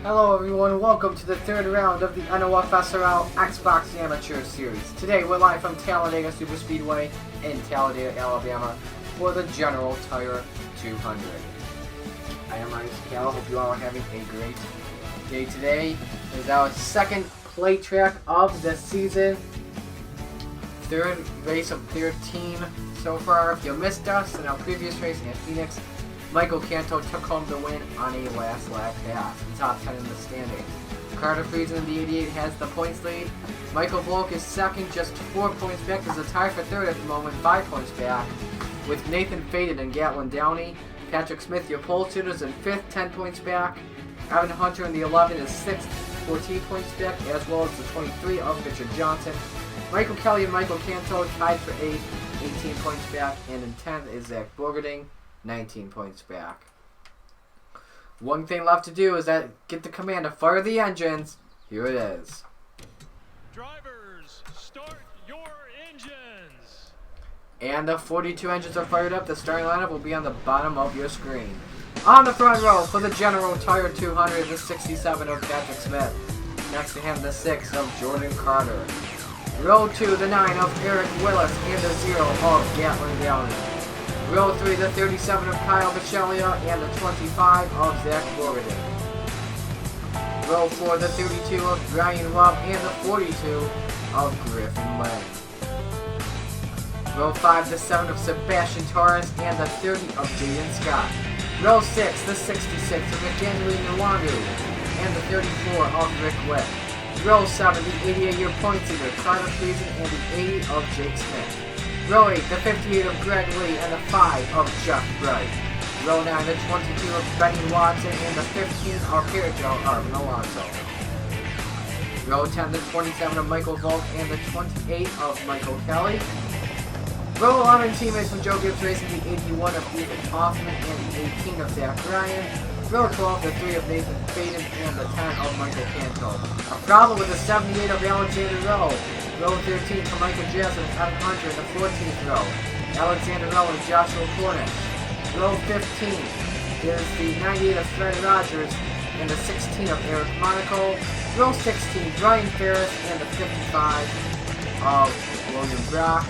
Hello everyone, welcome to the third round of the NOFSRL Xbox Amateur Series. Today we're live from Talladega Superspeedway in Talladega, Alabama for the General Tire 200. I am Marty, Czekala. Hope you all are having a great day today. This is our second plate track of the season. Third race of 13 so far. If you missed us in our previous race at Phoenix, Michael Canto took home the win on a last lap pass, the top 10 in the standings. Carter Friesen in the 88 has the points lead. Michael Volk is second, just 4 points back. There's a tie for third at the moment, 5 points back, with Nathan Faded and Gatlin Downey. Patrick Smith, your pole sitters, in 5th, 10 points back. Evan Hunter in the 11 is 6th, 14 points back, as well as the 23 of Richard Johnson. Michael Kelly and Michael Canto tied for 8th, 18 points back, and in 10th is Zach Borgerding, 19 points back. One thing left to do is get the command to fire the engines. Here it is. Drivers, start your engines. And the 42 engines are fired up. The starting lineup will be on the bottom of your screen. On the front row for the General Tire 200, the 67 of Patrick Smith. Next to him, the 6 of Jordan Carter. Row 2, the 9 of Eric Willis, and the 0 of Gatlin Downey. Row 3, the 37 of Kyle Bichelia, and the 25 of Zach Borgerding. Row 4, the 32 of Brian Rubb, and the 42 of Griffin Lane. Row 5, the 7 of Sebastian Torres, and the 30 of Jaden Scott. Row 6, the 66 of McAndrew Nwangu, and the 34 of Rick Witt. Row 7, the 88-year points leader, Carter Friesen, and the 80 of Jake Smith. Row 8, the 58 of Greg Lee, and the 5 of Jeff Bright. Row 9, the 22 of Benny Watson, and the 15 of Pierjo Arvin Alonso. Row 10, the 27 of Michael Volk, and the 28 of Michael Kelly. Row 11, teammates from Joe Gibbs Racing, the 81 of Ethan Hoffman, and the 18 of Zach Ryan. Row 12, the 3 of Nathan Faden, and the 10 of Michael Canto. A problem with the 78 of Alexander Rowe. Row 13 for Michael Jasson and Evan Hunter in the 14th row. Alexander Rowe and Joshua Cornish. Row 15 is the 98 of Fred Rogers and the 16 of Eric Monaco. Row 16, Brian Ferris and the 55 of William Brock.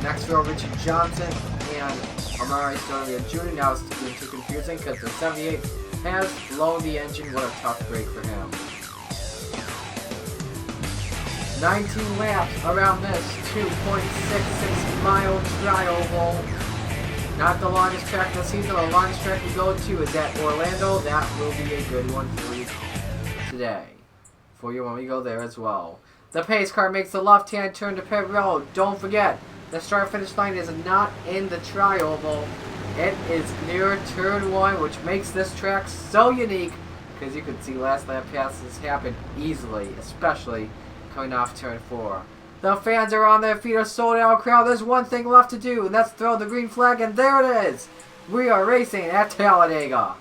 Next row, Richard Johnson and Amari Storia Jr. Now it's getting too confusing because the 78 has blown the engine. What a tough break for him. 19 laps around this 2.66 mile tri-oval. Not the longest track of the season. The longest track we go to is at Orlando. That will be a good one for you today. For you when we go there as well. The pace car makes the left-hand turn to pit road. Don't forget, the start-finish line is not in the tri-oval. It is near turn 1, which makes this track so unique because you can see last lap passes happen easily, especially coming off turn 4. The fans are on their feet, a sold-out crowd. There's one thing left to do, and that's throw the green flag, and there it is. We are racing at Talladega.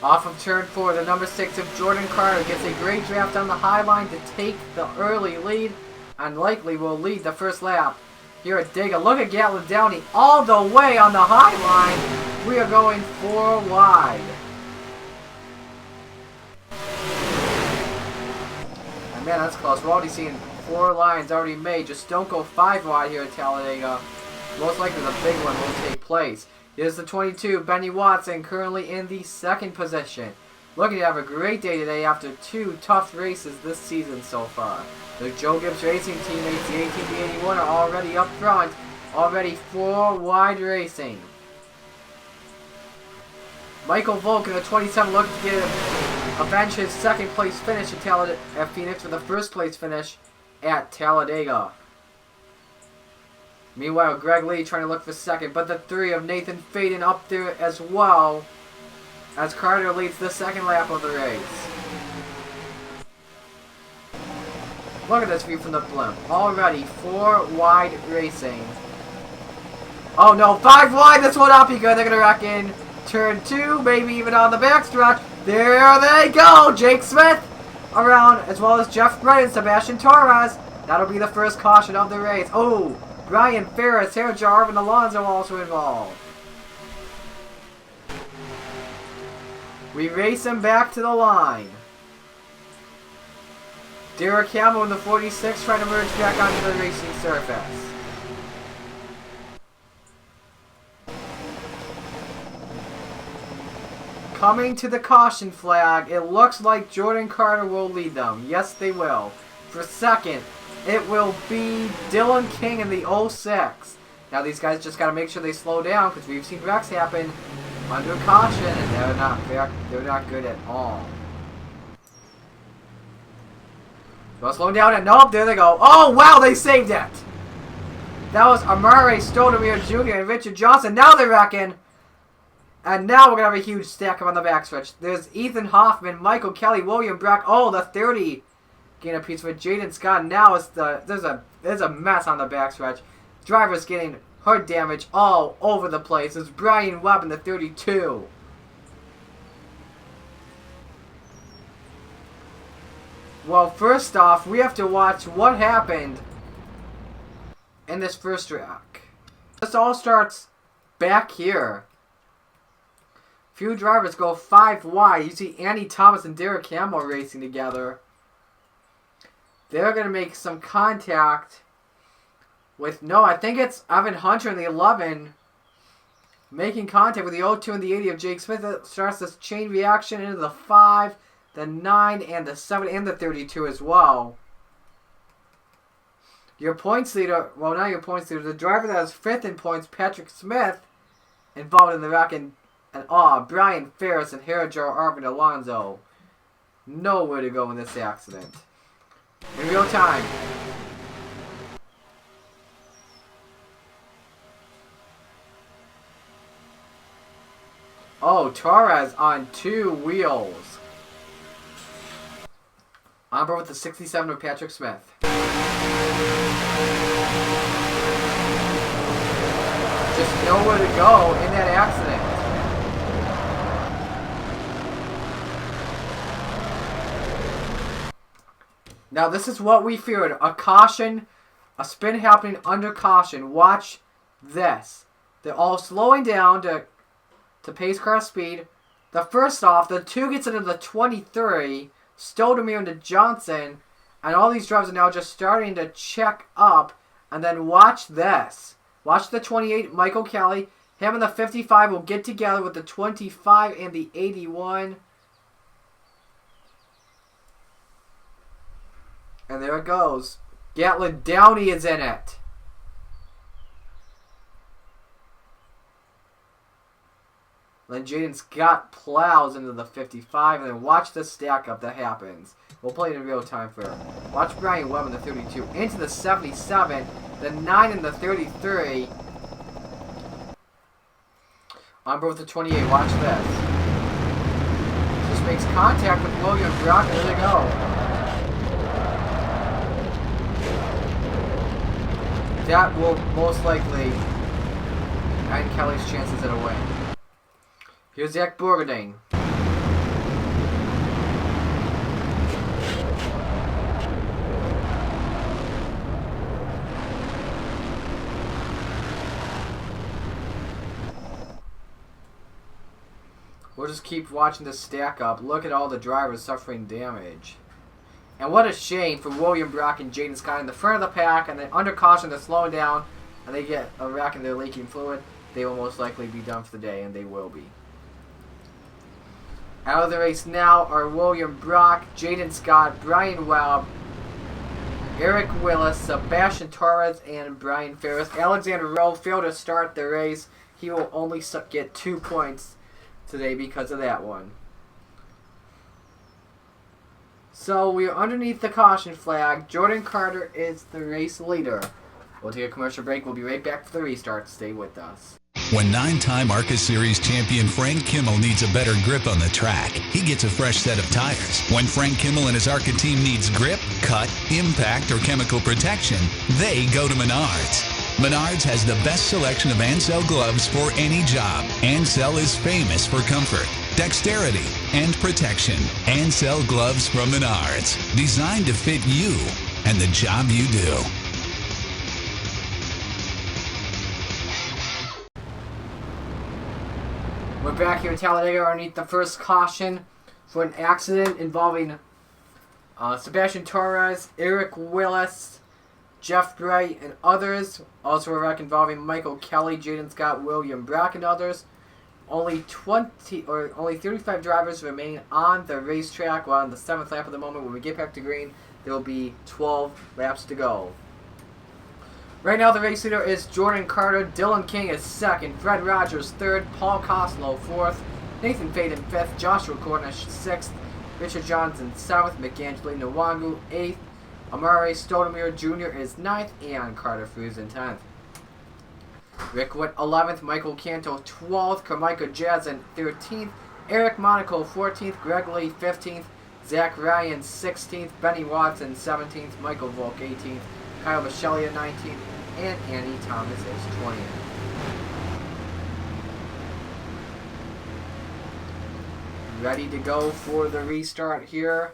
Off of turn 4, the number 6 of Jordan Carter gets a great draft on the high line to take the early lead and likely will lead the first lap here at Dega. Look at Gatlin Downey all the way on the high line. We are going 4 wide. And man, that's close. We're already seeing 4 lines already made. Just don't go 5 wide here at Talladega. Most likely the big one will take place. Here's the 22, Benny Watson, currently in the 2nd position. Looking to have a great day today after 2 tough races this season so far. The Joe Gibbs Racing teammates, the 18 to 81, are already up front, already 4 wide racing. Michael Volk in the 27 looking to get avenge his second place finish at Phoenix with the first place finish at Talladega. Meanwhile, Greg Lee trying to look for second, but the 3 of Nathan Faden up there as well as Carter leads the second lap of the race. Look at this view from the blimp. Already 4 wide racing. Oh no, 5 wide, this will not be good. They're going to wreck in turn 2, maybe even on the backstretch. There they go! Jake Smith around, as well as Jeff Bray and Sebastian Torres. That'll be the first caution of the race. Oh, Brian Ferris, Sarah Jarvin, Alonso also involved. We race him back to the line. Derek Hamill in the 46 trying to merge back onto the racing surface. Coming to the caution flag, it looks like Jordan Carter will lead them. Yes, they will. For second, it will be Dylan King in the 06. Now these guys just got to make sure they slow down because we've seen wrecks happen under caution and they're not good at all. Well, slow down and nope, there they go. Oh wow, they saved it. That was Amare Stoudemire Jr. and Richard Johnson. Now they're wrecking. And now we're going to have a huge stack up on the backstretch. There's Ethan Hoffman, Michael Kelly, William Brock. Oh, the 30 getting a piece with Jaden Scott. Now it's there's a mess on the backstretch. Drivers getting hurt damage all over the place. There's Brian Webb in the 32. Well, first off, we have to watch what happened in this first track. This all starts back here. Few drivers go 5 wide. You see Andy Thomas and Derek Hamill racing together. They're going to make some contact with, no, I think it's Evan Hunter in the 11 making contact with the 02 and the 80 of Jake Smith. It starts this chain reaction into the 5, the 9, and the 7, and the 32 as well. Your points leader, well, not your points leader, the driver that is 5th in points, Patrick Smith, involved in the wreck, and Brian Ferris and Harajar Arvin Alonso. Nowhere to go in this accident. In real time. Oh, Torres on 2 wheels. On board with the 67 of Patrick Smith. Just nowhere to go in that accident. Now this is what we feared. A caution, a spin happening under caution. Watch this. They're all slowing down to pace car speed. The first off, the 2 gets into the 23, Stoudemire into Johnson, and all these drivers are now just starting to check up. And then watch this. Watch the 28, Michael Kelly. Him and the 55 will get together with the 25 and the 81. And there it goes. Gatlin Downey is in it. Then Jaden Scott plows into the 55. And then watch the stack up that happens. We'll play it in real time for him. Watch Brian Webb in the 32. Into the 77. The 9 and the 33. On board with the 28. Watch this. Just makes contact with William Brock. And there they go. That will most likely end Kelly's chances at a win. Here's Zach Bourgogne. We'll just keep watching this stack up. Look at all the drivers suffering damage. And what a shame for William Brock and Jaden Scott in the front of the pack, and then under caution they're slowing down, and they get a wreck and they're leaking fluid. They will most likely be done for the day, and they will be. Out of the race now are William Brock, Jaden Scott, Brian Webb, Eric Willis, Sebastian Torres, and Brian Ferris. Alexander Rowe failed to start the race. He will only get 2 points today because of that one. So we are underneath the caution flag. Jordan Carter is the race leader. We'll take a commercial break. We'll be right back for the restart. Stay with us. When 9-time ARCA Series champion Frank Kimmel needs a better grip on the track, he gets a fresh set of tires. When Frank Kimmel and his ARCA team needs grip, cut, impact, or chemical protection, they go to Menards. Menards has the best selection of Ansell gloves for any job. Ansell is famous for comfort, dexterity, and protection. Ansell gloves from Menards, designed to fit you and the job you do. We're back here in Talladega underneath the first caution for an accident involving Sebastian Torres, Eric Willis, Jeff Gray, and others. Also a wreck involving Michael Kelly, Jaden Scott, William Brock, and others. Only 35 drivers remain on the racetrack. We're on the 7th lap at the moment. When we get back to green, there will be 12 laps to go. Right now, the race leader is Jordan Carter. Dylan King is second. Fred Rogers third. Paul Coslow fourth. Nathan Faden fifth. Joshua Cornish sixth. Richard Johnson seventh. McAngelo Nwangu eighth. Amare Stoudemire Jr. is ninth. And Carter Friesen 10th. Rick Witt 11th. Michael Canto 12th. Carmichael Jazin 13th. Eric Monaco 14th. Greg Lee 15th. Zach Ryan 16th. Benny Watson 17th. Michael Volk 18th. Kyle Michelia 19th, and Andy Thomas is 20th. Ready to go for the restart here.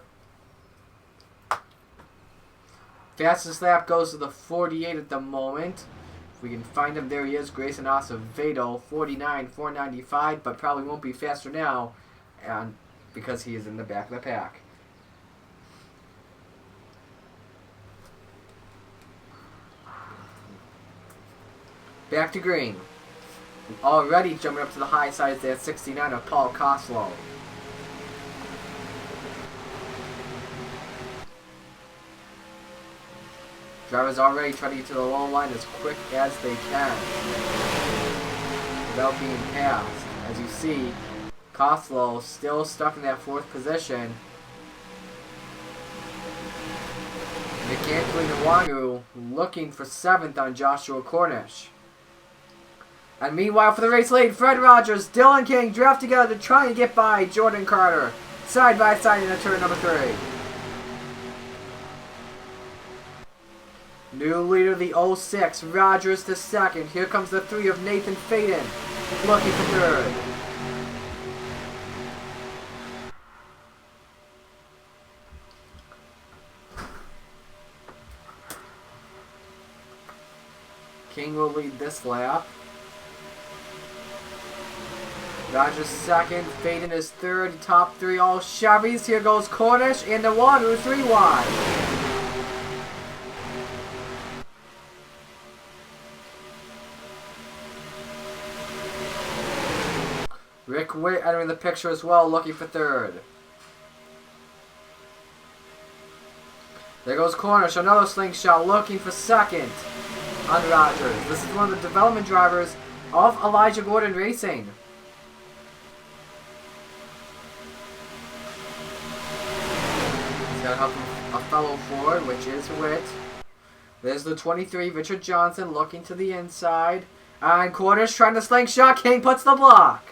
Fastest lap goes to the 48 at the moment. If we can find him, there he is, Grayson Acevedo, 49.495, but probably won't be faster now, and because he is in the back of the pack. Back to green. Already jumping up to the high side is that 69 of Paul Coslow. Drivers already trying to get to the low line as quick as they can without being passed. As you see, Coslow still stuck in that 4th position. McAngelo Nwangu looking for 7th on Joshua Cornish. And meanwhile, for the race lead, Fred Rogers, Dylan King draft together to try and get by Jordan Carter. Side by side in the turn number 3. New leader, the 06, Rogers to second. Here comes the 3 of Nathan Faden, looking for 3rd. King will lead this lap. Rogers second, Faden is 3rd, top 3 all Chevys. Here goes Cornish and the Nwangu 3 wide. Rick Witt entering the picture as well, looking for 3rd. There goes Cornish, another slingshot, looking for 2nd on Rogers. This is one of the development drivers of Elijah Gordon Racing. Got a fellow forward, which is Witt. There's the 23, Richard Johnson, looking to the inside. And Cornish trying to slingshot. King puts the block.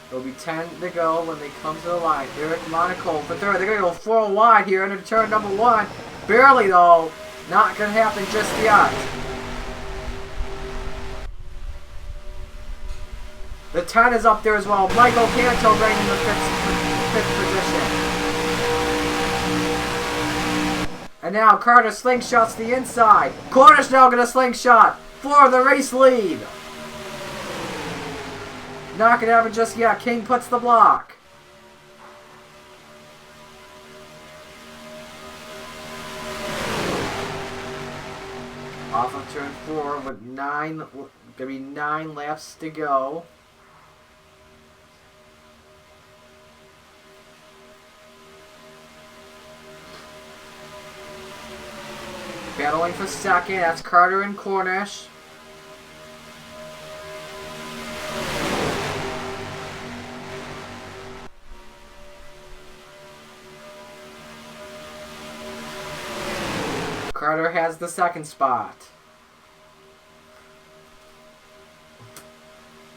There'll be 10 to go when they come to the line. Eric Monaco for 3rd. They're going to go 4 wide here into turn number 1. Barely, though. Not going to happen just yet. The 10 is up there as well. Michael Canto right in the 5th position. And now Carter slingshots the inside. Cornish now going to slingshot for the race lead. Not going to happen just yet. King puts the block. Off of turn 4 with going to be 9 laps to go. Battling for 2nd, that's Carter and Cornish. Carter has the second spot.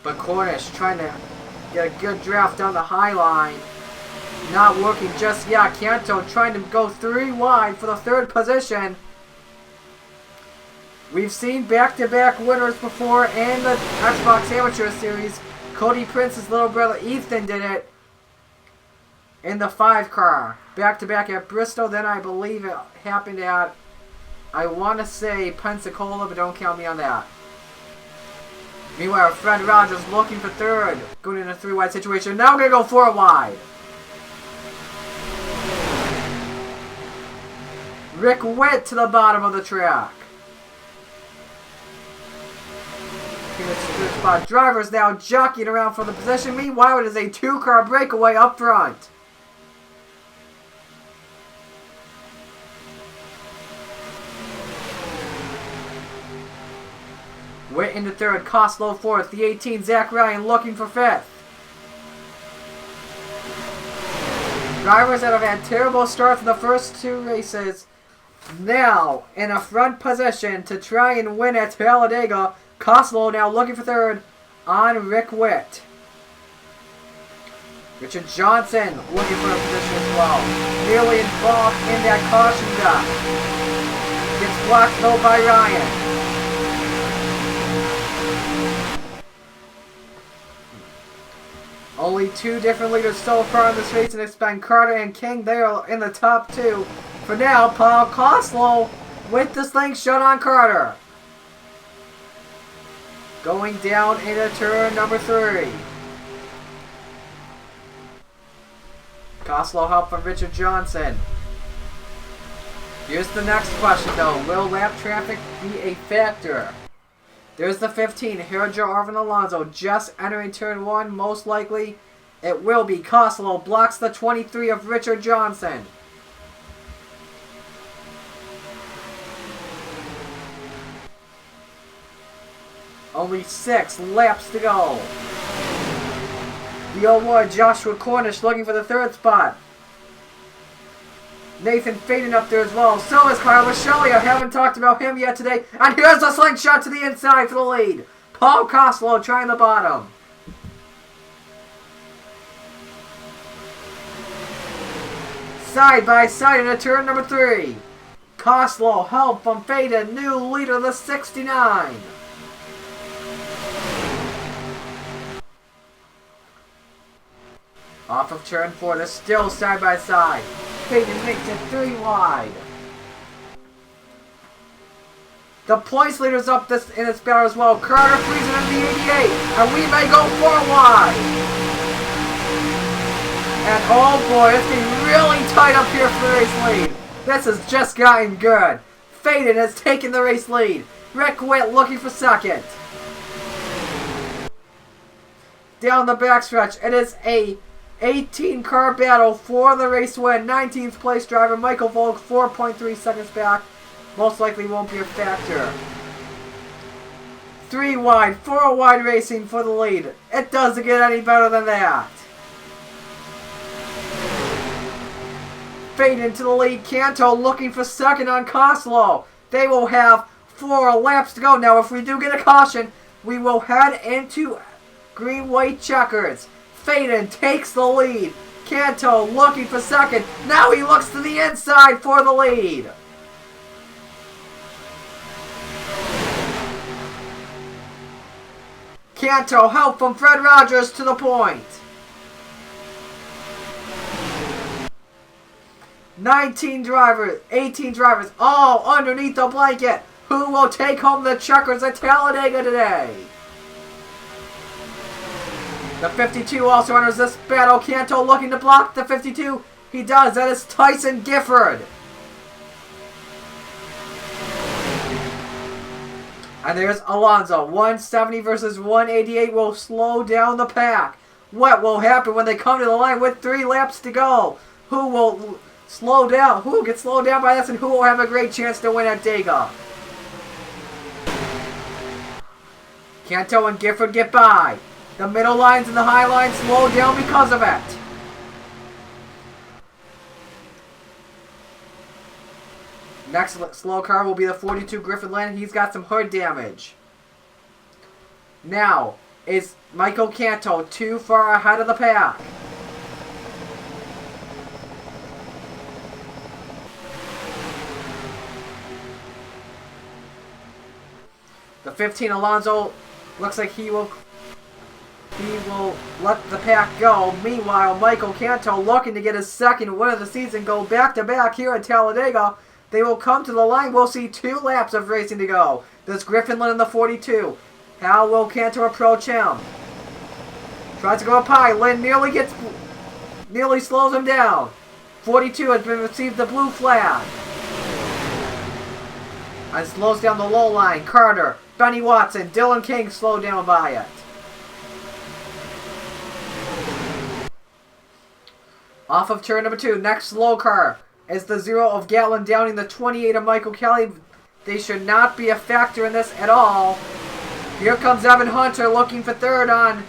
But Cornish trying to get a good draft down the high line. Not working just yet. Canto trying to go 3 wide for the third position. We've seen back-to-back winners before in the Xbox Amateur Series. Cody Prince's little brother Ethan did it in the 5 car. Back-to-back at Bristol. Then I believe it happened at, I want to say Pensacola, but don't count me on that. Meanwhile, Fred Rogers looking for third. Going in a 3 wide situation. Now we're going to go 4 wide. Rick Witt to the bottom of the track. Spot. Drivers now jockeying around for the position. Meanwhile, it is a 2-car breakaway up front. Witt into third, Costlow fourth. The 18, Zach Ryan looking for fifth. Drivers that have had terrible starts in the first 2 races now in a front position to try and win at Talladega. Costlow now looking for third on Rick Witt. Richard Johnson looking for a position as well. Nearly involved in that caution gap. Gets blocked though by Ryan. Only 2 different leaders so far in this race, and it's been Carter and King. They are in the top 2. For now, Paul Costlow with the slingshot on Carter. Going down into turn number 3. Costlow help from Richard Johnson. Here's the next question though. Will lap traffic be a factor? There's the 15, Herjo Arvin Alonso, just entering turn 1. Most likely it will be. Costlow blocks the 23 of Richard Johnson. Only 6 laps to go. The old boy Joshua Cornish looking for the 3rd spot. Nathan Faden up there as well. So is Carlos Shelley. I haven't talked about him yet today. And here's a slingshot to the inside for the lead. Paul Costlow trying the bottom. Side by side into turn number 3. Costlow help from Faden. New leader, the 69. Off of turn 4, they're still side by side. Faden makes it 3 wide. The points leader's up in this battle as well. Carter freezing in the 88, and we may go 4 wide. And oh boy, it's getting really tight up here for the race lead. This has just gotten good. Faden has taken the race lead. Rick Witt looking for second. Down the backstretch, it is a 18-car battle for the race win. 19th place driver Michael Volk, 4.3 seconds back. Most likely won't be a factor. 3 wide, 4 wide racing for the lead. It doesn't get any better than that. Fade into the lead. Canto looking for second on Costlow. They will have 4 laps to go. Now, if we do get a caution, we will head into green-white checkers. Faden takes the lead. Canto looking for second. Now he looks to the inside for the lead. Canto help from Fred Rogers to the point. 19 drivers, 18 drivers, all underneath the blanket. Who will take home the checkers at Talladega today? The 52 also enters this battle. Canto looking to block the 52. He does. That is Tyson Gifford. And there's Alonso. 170 versus 188 will slow down the pack. What will happen when they come to the line with 3 laps to go? Who will slow down? Who will get slowed down by this, and who will have a great chance to win at Dega? Canto and Gifford get by. The middle lines and the high lines slow down because of it. Next slow car will be the 42 Griffin Land. He's got some hood damage. Now, is Michael Canto too far ahead of the pack? The 15 Alonso looks like he will let the pack go. Meanwhile, Michael Canto looking to get his second win of the season, go back-to-back here at Talladega. They will come to the line. We'll see 2 laps of racing to go. There's Griffin Lynn in the 42. How will Canto approach him? Tries to go up high. Lynn nearly slows him down. 42 has been received the blue flag. And slows down the low line. Carter, Benny Watson, Dylan King slow down by it. Off of turn number 2, next slow car is the 0 of Gatlin Downing, the 28 of Michael Kelly. They should not be a factor in this at all. Here comes Evan Hunter looking for third on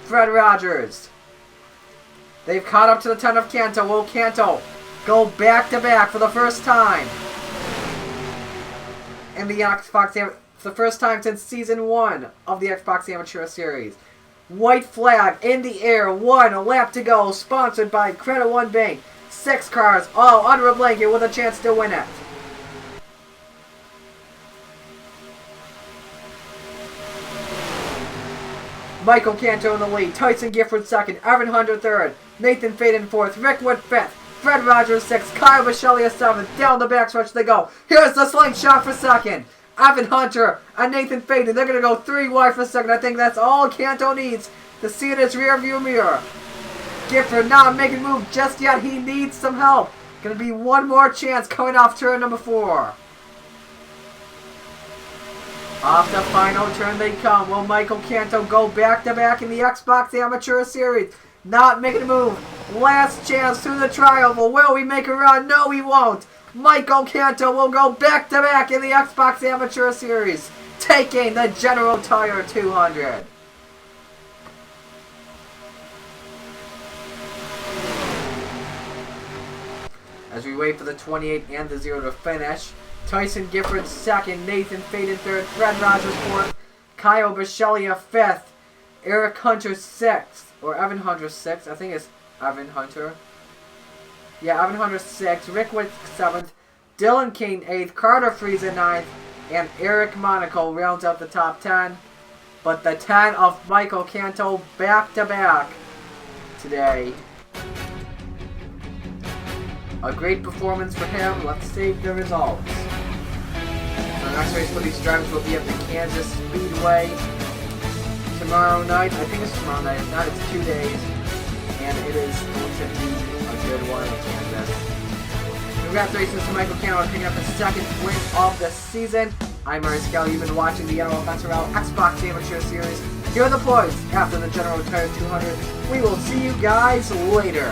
Fred Rogers. They've caught up to the 10 of Canto. Will Canto go back-to-back for the first time in the Xbox Amateur? The first time since Season 1 of the Xbox Amateur Series. White flag in the air. 1 lap to go. Sponsored by Credit One Bank. 6 cars all under a blanket with a chance to win it. Michael Canto in the lead. Tyson Gifford second. Evan Hunter third. Nathan Faden fourth. Rick Wood fifth. Fred Rogers sixth. Kyle Bisceglia seventh. Down the backstretch they go. Here's the slingshot for second. Evan Hunter and Nathan Faden. They're going to go 3 wide for second. I think that's all Canto needs to see in his rear view mirror. Gifford not making a move just yet. He needs some help. Going to be one more chance coming off turn number 4. Off the final turn they come. Will Michael Canto go back-to-back in the Xbox Amateur Series? Not making a move. Last chance through the triangle. Will we make a run? No, we won't. Michael Canto will go back-to-back in the Xbox Amateur Series, taking the General Tire 200. As we wait for the 28 and the 0 to finish, Tyson Gifford second, Nathan Faden third, Fred Rogers fourth, Kyle Bisceglia fifth, Eric Hunter sixth, or Evan Hunter sixth. I think it's Evan Hunter. Yeah, Evan Hunter 6th, Rick Witt 7th, Dylan King 8th, Carter Friesen 9th, and Eric Monaco rounds out the top 10. But the 10 of Michael Canto back-to-back today. A great performance for him. Let's save the results. So the next race for these drivers will be at the Kansas Speedway tomorrow night. I think it's tomorrow night. If not, it's 2 days. And it is going to be a good one in Kansas. Congratulations to Michael Canto picking up his second win of the season. I'm Marty. You've been watching the NOFSRL Xbox Amateur Series. Here are the points after the General Tire 200. We will see you guys later.